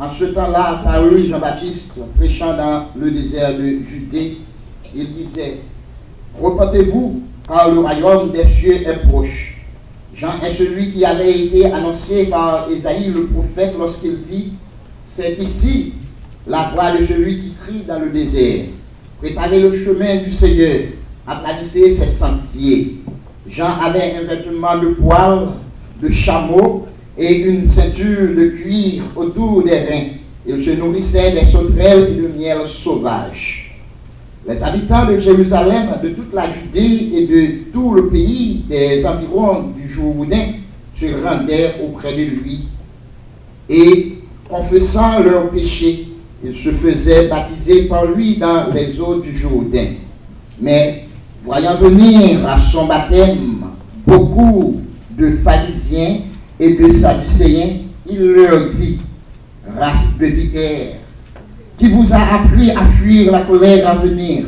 En ce temps-là, apparut Jean-Baptiste, prêchant dans le désert de Judée. Il disait, repentez-vous, car le royaume des cieux est proche. Jean est celui qui avait été annoncé par Ésaïe le prophète lorsqu'il dit, c'est ici la voix de celui qui crie dans le désert. Préparez le chemin du Seigneur, aplanissez ses sentiers. Jean avait un vêtement de poil, de chameau et une ceinture de cuir autour des reins. Il se nourrissait des sauterelles et de miel sauvage. Les habitants de Jérusalem, de toute la Judée et de tout le pays des environs du Jourdain se rendaient auprès de lui et, confessant leurs péchés, ils se faisaient baptiser par lui dans les eaux du Jourdain. Mais, voyant venir à son baptême beaucoup de pharisiens et de sadducéens, il leur dit, race de vipères, qui vous a appris à fuir la colère à venir,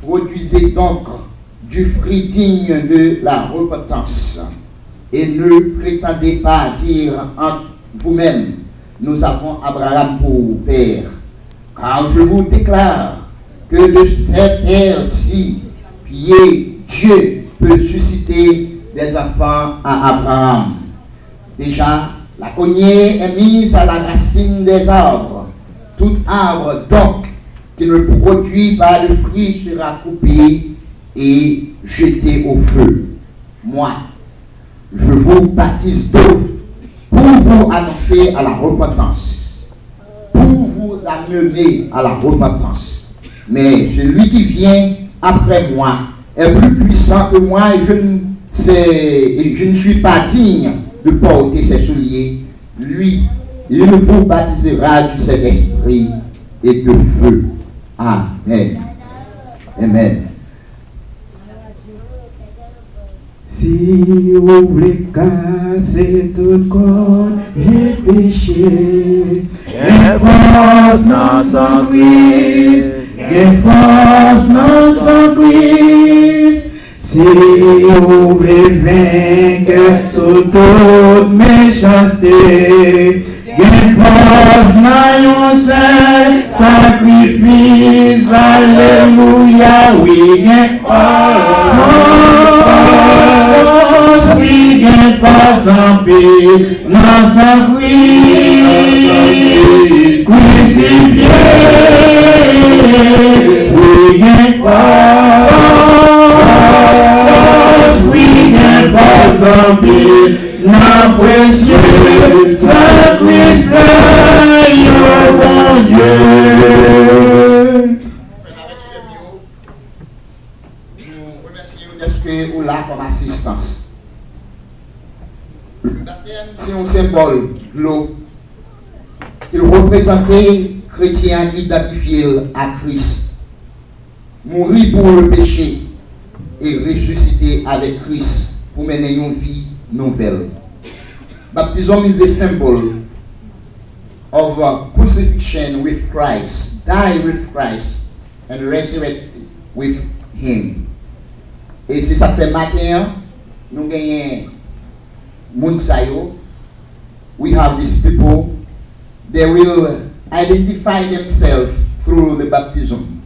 produisez donc du fruit digne de la repentance, et ne prétendez pas dire en vous-même, nous avons Abraham pour père, car je vous déclare que de cette terre-ci, Dieu peut susciter des enfants à Abraham. Déjà, la cognée est mise à la racine des arbres. Tout arbre, donc, qui ne produit pas de fruits sera coupé et jeté au feu. Moi, je vous baptise d'eau pour vous annoncer à la repentance, pour vous amener à la repentance. Mais celui qui vient après moi est plus puissant que moi et je ne suis pas digne de porter ses souliers. Lui, il vous baptisera du Saint-Esprit et de feu. Amen. Amen. Si vous voulez casser tout corps, j'ai péché. Et force dans son Christ, et force dans son Christ. Si vous voulez vaincre sous toute méchanceté, et force dans un seul sacrifice, alléluia, oui, et force. We get for some people, not some crucified. We get for some people, not precious. Sacrifice your bon Dieu. Nous remercions de ce que vous là comme assistance. C'est un symbole de l'eau qu'il représentait chrétien identifié à Christ, mourir pour le péché et ressusciter avec Christ pour mener une vie nouvelle. Baptism is a symbol of crucifixion with Christ, die with Christ and resurrect with Him. Et si ça fait matin, nous gagnons Munsayo, we have these people, they will identify themselves through the baptism.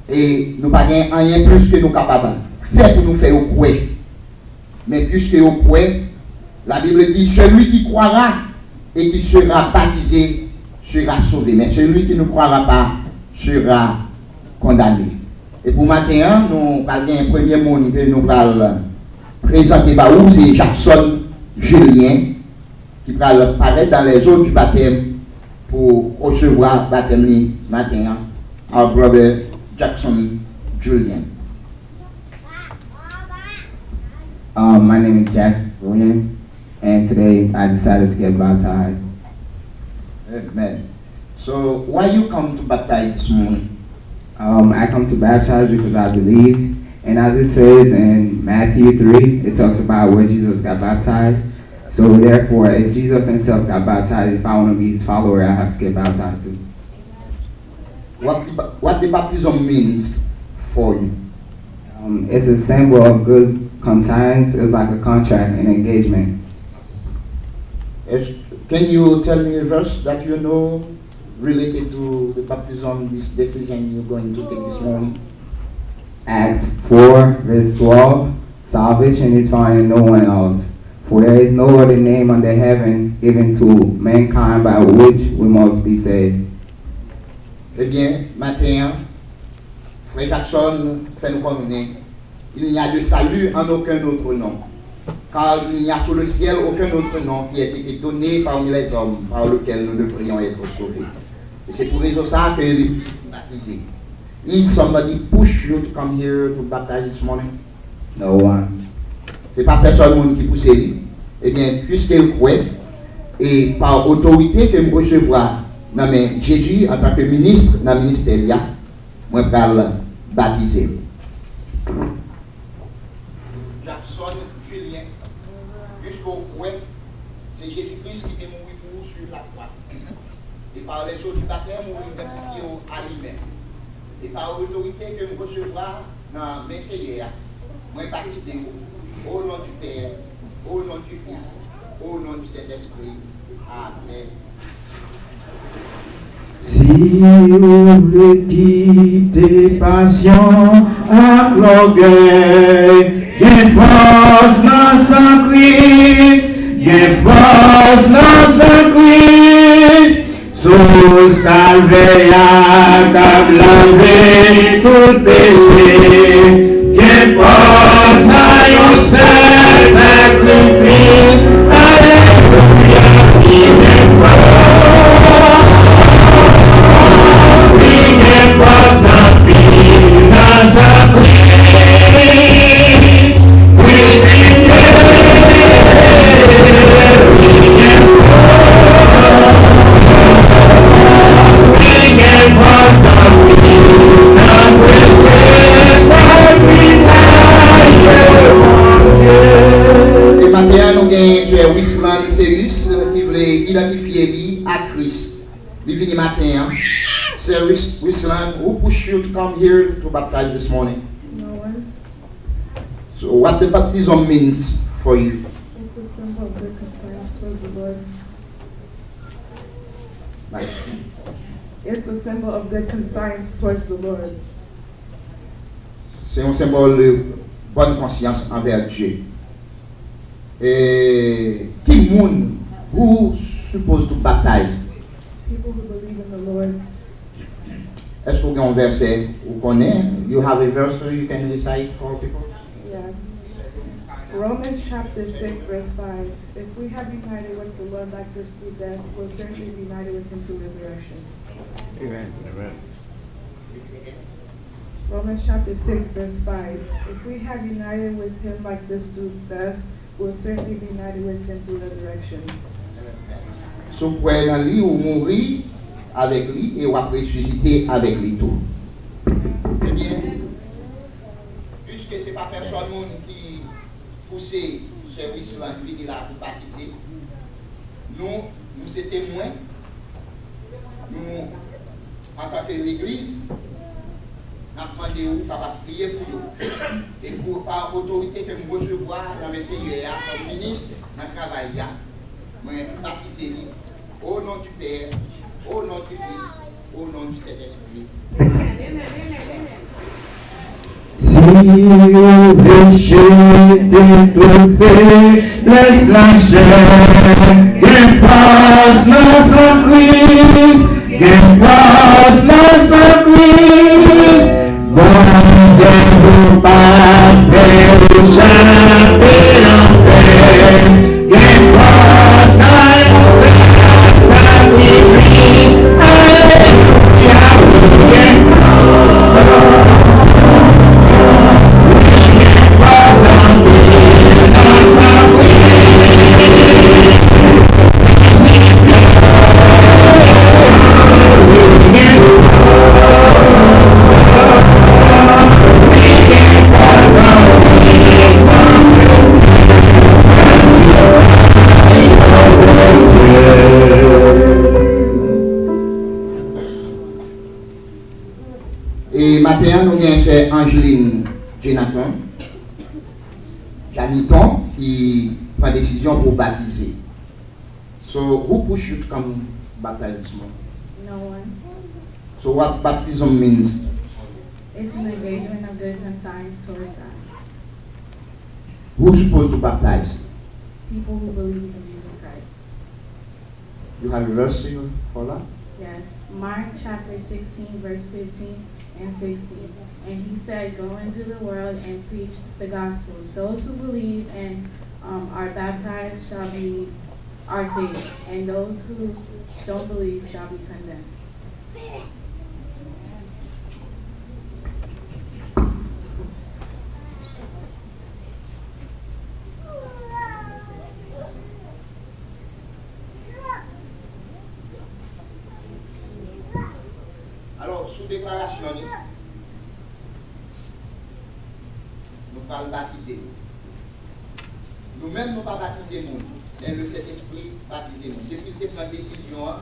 Et nous pas rien plus que nous capables. Fait pour nous faire au coué. Mais puisque au coué, la Bible dit celui qui croira et qui sera baptisé sera sauvé. Mais celui qui ne croira pas sera condamné. Et pour maintenant, nous parlons un premier monde que nous allons présenter par vous, c'est Jackson Julien, qui va paraître dans les eaux du baptême pour recevoir le baptême matin, our brother Jackson Julian. My name is Jackson Julian, and today I decided to get baptized. Amen. So, why you come to baptize this morning? I come to baptize because I believe, and as it says in Matthew 3, it talks about where Jesus got baptized. So therefore, if Jesus himself got baptized, if I want to be his follower, I have to get baptized too. What the baptism means for you? It's a symbol of good conscience. It's like a contract, an engagement. Can you tell me a verse that you know related to the baptism, this decision you're going to take this morning? Acts 4, verse 12. Salvation is found in no one else, for there is no other name under heaven given to mankind by which we must be saved. Eh bien, matin, Frère Jackson fait nous connaître, il n'y a de salut en aucun autre nom, car il n'y a sous le ciel aucun autre nom qui ait été donné parmi les hommes par lequel nous devrions être sauvés. Et c'est pour raison ça que les baptisés. Is somebody push you to come here to baptize this morning? No one. C'est pas personne qui pousse lui. Eh bien, puisqu'il croit, et par autorité que je recevoir dans Jésus en tant que ministre dans le ministère, moi je vais baptiser. Jackson Julien, jusqu'au croix, c'est Jésus-Christ qui est mort pour vous sur la croix. Et par les eaux du baptême, vous identifiez à lui-même. Et par l'autorité que je recevoir dans mes seigneurs, moi je baptiser au nom du Père, au nom du Fils, au nom du Saint-Esprit. Amen. Si vous voulez quitter passion à l'orgueil, gain force dans sa Christ, gain force dans sa Christ, sous calvaire à laver tout péché, gain force dans yon seul sacrifice, alléluia, il est fort. Who pushed you to come here to baptize this morning? No one. So what the baptism means for you? It's a symbol of good conscience towards the Lord. Right. It's a symbol of good conscience towards the Lord. C'est un symbole de bonne conscience envers Dieu. Et qui monde who supposed to baptize? People who believe in the Lord. Est-ce que vous avez un verset vous connaissez? You have a verse you can recite for people? Yes. Romans chapter 6, verse 5. If we have united with the Lord like this through death, we'll certainly be united with him through resurrection. Amen. Romans chapter 6, verse 5. If we have united with him like this through death, we'll certainly be united with him through resurrection. So, vous pouvez dans lui ou mourir avec lui et ou après ressusciter avec lui tout. Eh bien, puisque ce n'est pas personne qui pousse ce service là, qui vient là pour baptiser, nous sommes témoins, nous, en tant que l'Église, nous avons demandé où capable de prier pour nous. Et pour par autorité que nous recevons dans le Seigneur, comme ministre, dans le travail, nous baptiser au nom du Père, au nom du Fils, au nom du Saint-Esprit. Si au péché d'étouffer, laisse la chair, gain force dans son Christ, gain force dans son Christ. Bon Dieu, vous parfait, vous jamais l'enfer, gain force dans son sacrifice, alléluia, gain force. Et maintenant, nous avons fait Angeline Jonathan, Janiton, qui prend décision pour baptiser. So who pushed you to come baptize this morning? No one. So what baptism means? It's an engagement of goods and signs towards God. Who's supposed to baptize? People who believe in Jesus Christ. You have a verse for that? Yes. Mark chapter 16, verse 15 and 16. And he said, go into the world and preach the gospel. Those who believe and are baptized are saved, and those who don't believe shall be condemned. Alors, sous déclaration, nous allons baptiser. Nous-mêmes, nous ne pas baptiser nous. Mais le Saint-Esprit baptiser nous. Depuis que tu as une décision,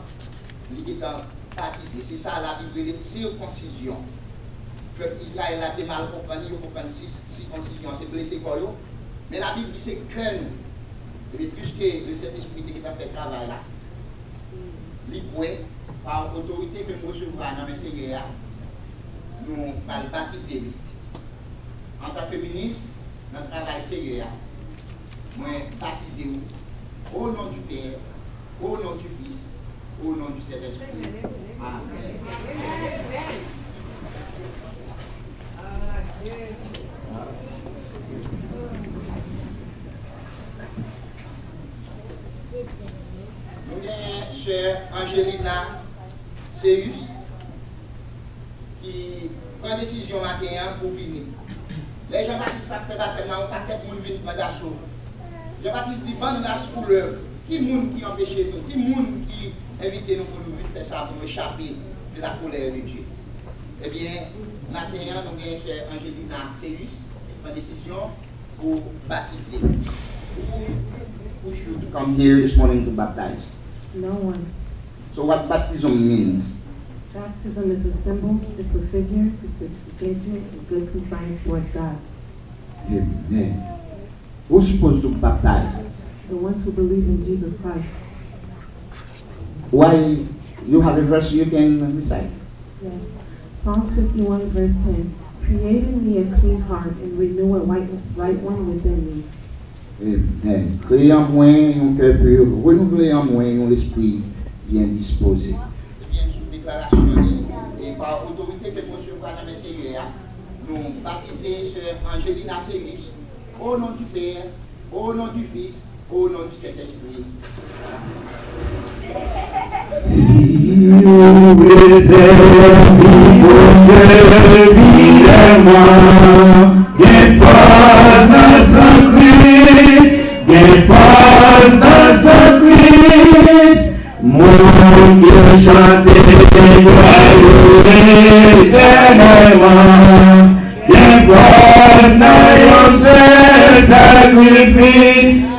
nous étant baptisé. C'est ça la Bible, les circoncision. Le peuple Israël a été mal compris, il comprend circoncision, c'est blessé quoi. Mais la Bible dit c'est que nous. Et puisque le Saint-Esprit qui a fait le travail là, l'Ipoé, par autorité que nous recevons dans le Seigneur, nous allons baptiser. En tant que ministre, notre travail Seigneur, moi baptiser vous au nom du Père, au nom du Fils, au nom du Saint-Esprit. Amen. Nous avons sœur Angelina Seus qui prend décision matin pour venir. Les Jean-Baptiste a fait baptême, on pas qu'être monde venir prendre d'assaut. Jean-Baptiste dit bonne grâce pour l'œuvre. Qui monde qui empêche nous, qui monde qui invite nous pour nous faire ça pour échapper de la colère de Dieu. Eh bien, matin nous avons chère Angelina Seus qui prend décision pour baptiser. Who should come here this morning to baptize? No one. So what baptism means? Baptism is a symbol, it's a figure, it's an engagement of good conscience towards God. Amen. Who's supposed to baptize? The ones who believe in Jesus Christ. Why you have a verse you can recite? Yes. Psalms 51 verse 10. Create in me a clean heart and renew a right one within me. Amen. Créer en moi un cœur pur, renouveler en moi un esprit bien disposé. Bien sous déclaration et par autorité que nous recevons dans le Seigneur, nous baptiser sœur Angelina Seus au nom du Père, au nom du Fils, au nom du Saint-Esprit. Si vous get pas dans sa Christ, get pas dans sa Christ, mon Dieu chante joyeux éternellement, get pas dans your sacrifice,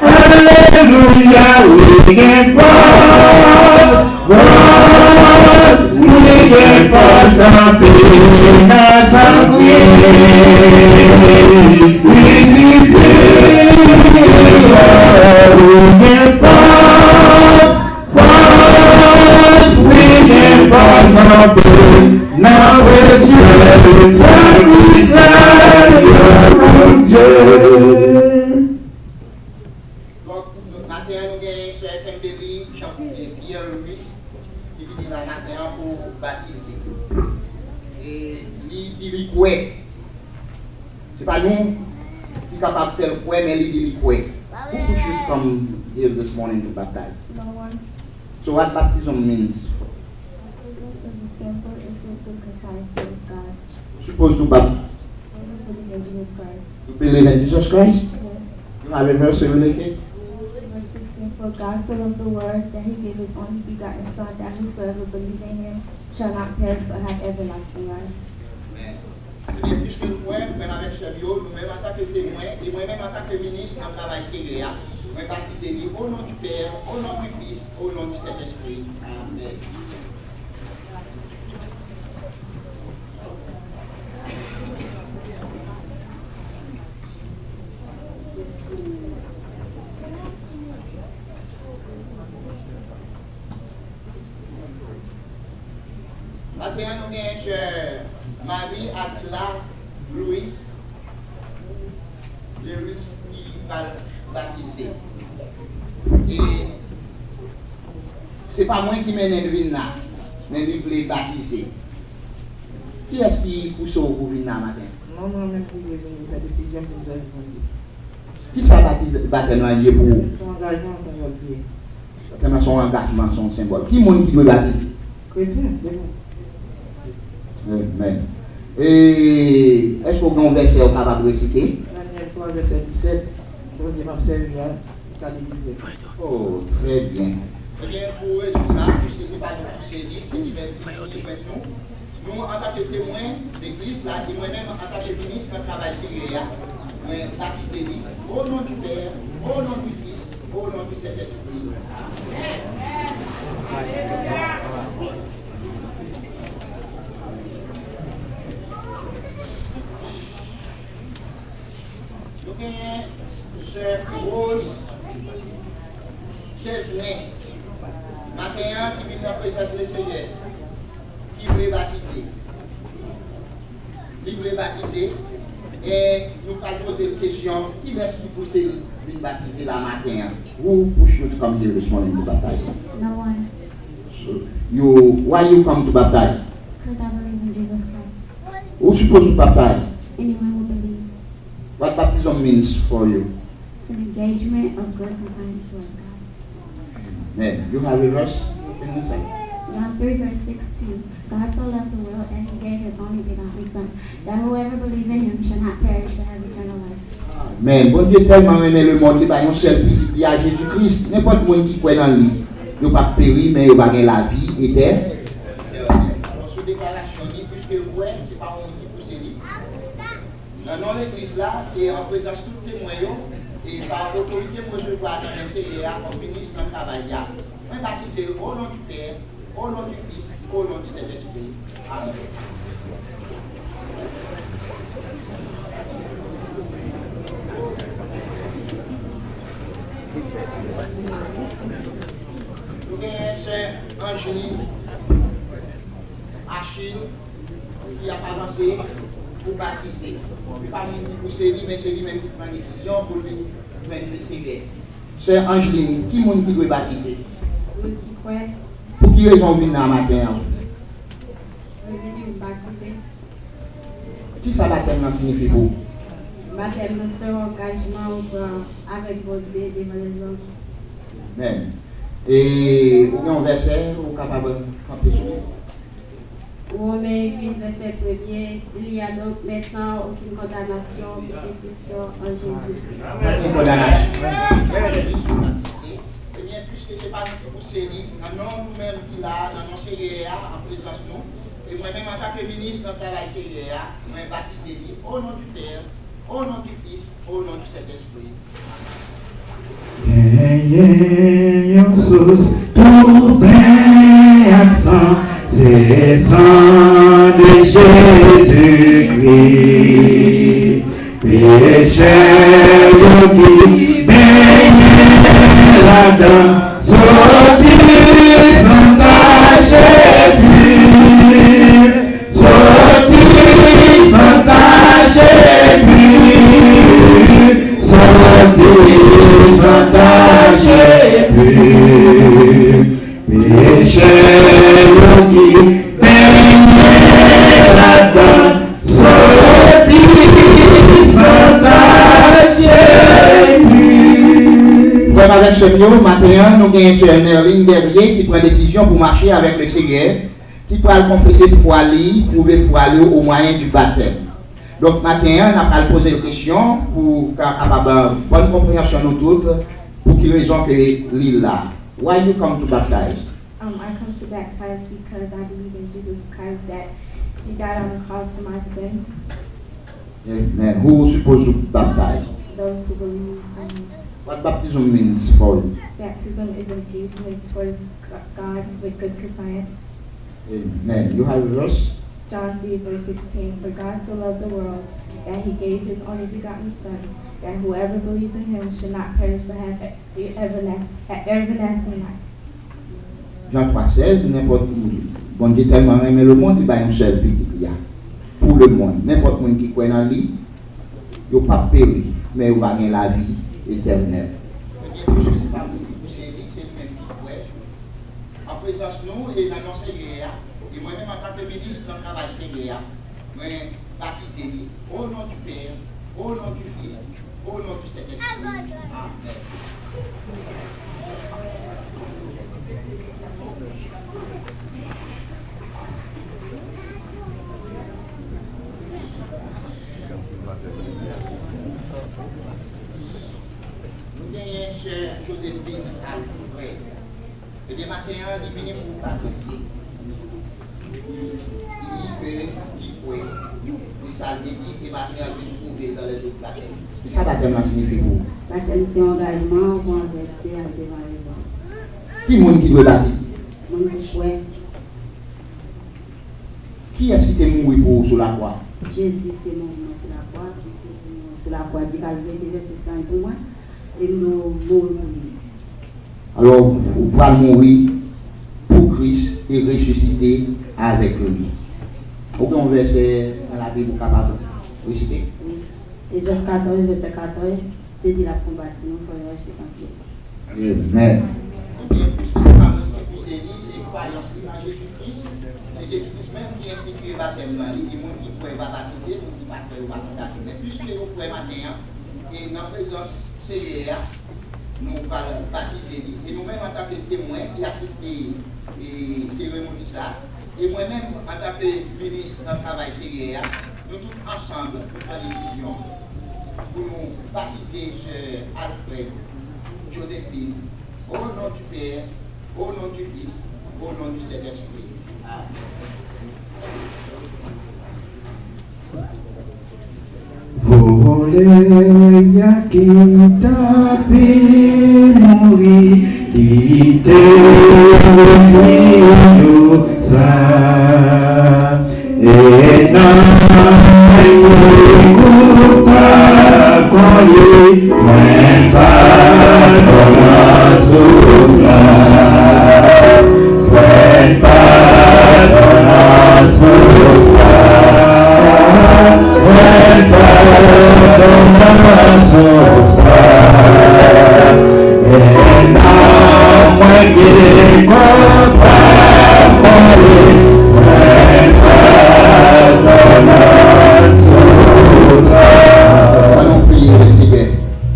Alléluia, we get pas, we get pas sa paix, dans sa now is your sacrifice, your Dieu. Donc, matin, nous avons Sœur Kimberly, Pierre Louis, qui vient la matin pour baptiser. Et il dit c'est pas nous qui sommes capables de faire le quoi, mais il dit quoi. Who should come here this morning to baptize? No one. So what baptism means? Baptism is a symbol, it's a good conscience towards God. Supposed to baptize. Those who believe in Jesus Christ. You believe in Jesus Christ? Yes. You have a verse related? Verse 16, for God so loved the world that he gave his only begotten Son, that whosoever believes in him shall not perish but have everlasting life. Puisque nous, même avec ce bio, nous-mêmes en tant que témoins, et moi-même en tant que ministre, en travail sérieux, nous baptisons au nom du Père, au nom du Fils, au nom du Saint-Esprit. Amen. Maintenant, nous avons sur Marie Attila Louis qui va baptiser. Et ce n'est pas moi qui mène le vin là, mais lui voulait baptiser. Qui est-ce qui pousse pour venir là matin? Non, même pour la décision que vous avez prise. Qui ça baptême là pour vous? Son engagement, c'est votre vie. Son engagement, son symbole. Qui est-ce qui doit baptiser? Chrétien, Amen. Et est-ce que vous avez un verset capable de réciter? Daniel 3, verset 17, vous devez m'observer à Oh, très bien. Eh bien, pour eux, tout ça, puisque ce n'est pas notre série, c'est nous. Nous, en tant que témoins, l'église là, et moi-même, en tant que ministre, je travaille sérieux, mais baptisé au nom du Père, au nom du Fils, au nom du Saint-Esprit. Nous avons Sœur Rose Chevnet, matin, qui vient en présence du Seigneur, qui voulait baptiser. Qui voulait baptiser. Et nous allons poser une question, qui est-ce qui pousse de baptiser la matin? Who push you to come here this morning to baptize? No one, So, why you come to baptize? because I believe in Jesus Christ. Who's supposed to baptize? Anyone who believes. What baptism means for you? It's an engagement of good conscience towards God. Man, you have a verse? Can you say? John 3, verse 16. God so loved the world that he gave his only begotten Son, that whoever believes in him shall not perish but have eternal life. Mais bon Dieu tellement aimé le monde, il n'y a pas un seul disciple à Jésus-Christ. N'importe qui croit dans lui, il ne va pas périr, mais il va gagner la vie éternelle. Sous déclaration, puisque vous voyez, ce n'est pas un qui pousse lui. Dans l'église là, et en présence de tous les témoins, et par l'autorité, moi je dois annoncer comme ministre en travail, je baptiser au nom du Père, au nom du Fils, au nom du Saint-Esprit. Amen. Nous avons Sœur Angéline Achille qui a avancé pour baptiser. Ce n'est pas pour série, mais c'est lui-même qui prend la décision pour lui recevoir. Sœur Angéline, qui est-ce qui doit baptiser? Qui croit, Pour qui raison venir dans le matin? vous êtes baptisé. Qui ça baptême signifie pour vous? Baptême, c'est un engagement avec votre Dieu devant les hommes. Amen. Et vous avez un verset, vous êtes capable de camper sur lui? Romains 8, verset 1er, il y a donc maintenant aucune condamnation pour ceux qui sont en Jésus-Christ. Aucune condamnation. Eh bien, puisque ce n'est pas nous pour série, nous-mêmes qui là, dans nos séries, en présence de nous, et moi-même en tant que ministre de travail série, je vais baptiser au nom du Père, au nom du Fils, au nom du Saint-Esprit. Yon source tout plein accent, c'est sang de Jésus-Christ. Pécheur qui baigne là-dedans, sorti sans tache pur, sorti sans tache pur, sorti sans tache pur. Pécheur qui baigne là-dedans, sorti sans tache pur. Comme avec ce mieux, matin, nous avons un Nerling Derrier qui prend décision pour marcher avec le Seigneur, qui peut confesser foi lui, prouver foi lui au moyen du baptême. Donc matin, on a posé une question pour avoir une bonne compréhension nous toutes, pour quelle raison que l'île là. Why you come to baptize? I come to baptize because I believe in Jesus Christ, that he died on the cross for my sins. Amen. Who is supposed to baptize? Those who believe What baptism means for you? baptism is engagement towards God with good conscience. Amen. You have a verse? John 3, verse 16, for God so loved the world that he gave his only begotten Son, that whoever believes in him should not perish but have everlasting life. Jean 3,16, n'importe où. Bon Dieu tellement aimé le monde, il va un seul petit là. Pour le monde, n'importe qui qui croit dans lui, il n'a pas péri, mais il va gagner la vie éternelle. En présence nous et dans nos seigneurs, et moi-même en tant que ministre dans le travail seigneur, moi baptisé au nom du Père, au nom du Fils, au nom du Saint-Esprit. Amen. Nous avons sœur Joséphine Alfred. Et bien matin, il vient pour baptiser. Il veut, il peut, il s'est dit, et matin, il trouve dans les autres baptêmes. Qu'est-ce que ça baptême signifie pour vous? Baptême, c'est engagement pour convertir à devant les hommes. Qui est le monde qui doit baptiser? Mon souhait, Qui est-ce qui est mort pour vous sur la croix? Jésus est mort sur la croix, sur la croix du Calvaire, il verset 5 pour moi, et nous mourons. Alors, vous pouvez mourir pour Christ et ressusciter avec lui. Aucun verset dans la Bible capable de réciter? Oui. Exode 14, verset 14, c'est dit la combattre, nous faut rester tranquille. Amen. C'est une croyance en Jésus-Christ. C'est Jésus-Christ même qui a institué le baptême. Il y a des gens qui ne peuvent pas baptiser, qui ne peuvent pas condamner. Mais puisque vous pouvez matin, et dans la présence Seigneur, nous allons baptiser. Et nous-mêmes, en tant que témoins qui assistent à la cérémonie, et moi-même, en tant que ministre dans le travail Seigneur, nous tous ensemble, en décision, pour nous baptiser Alfred, Joséphine, au nom du Père, au nom du Fils, au nom du Saint-Esprit. Amen. Voler ya kita pemuri di hidup sa enai kupa koli menpadona susah menpadona susah menpadona susah enai kupa koli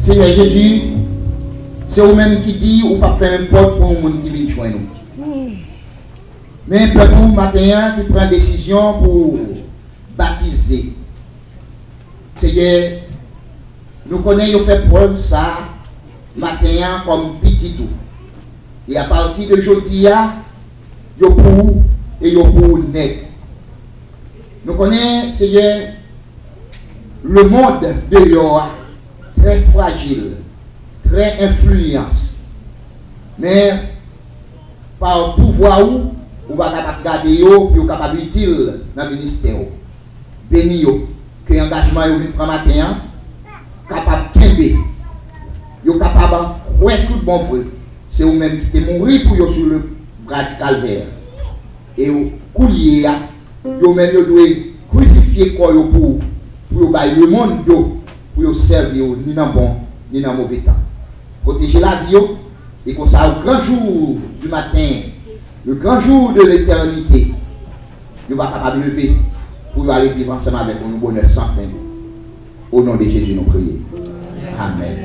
Seigneur Jésus, c'est vous-même qui dit ou pas faire importe pour le monde qui vient joindre nous. Mais peuple matin qui prend décision pour baptiser. Seigneur, nous connaissons fait preuve ça matin comme petit tout. Et à partir de aujourd'hui, yo pour et yo pour net. Nous connaissons, Seigneur, le monde de l'or très fragile, très influence. Mais par pouvoir où on va capable garder yo, puis on capable utile dans le ministère. Béni yo, que l'engagement yo vient prendre matin, capable kembe. Yo capable ouais tout bon frère. C'est vous même qui est mort pour yo sur le bras du calvaire. Et au coulier yo même yo doit crucifier quoi yo pour le monde yo. Pour vous servir ni dans bon ni dans mauvais temps. Protéger la vie et comme ça au grand jour du matin, le grand jour de l'éternité, nous va capable de lever pour aller vivre ensemble avec nous bonheur sans fin. Au nom de Jésus nous prions. Amen.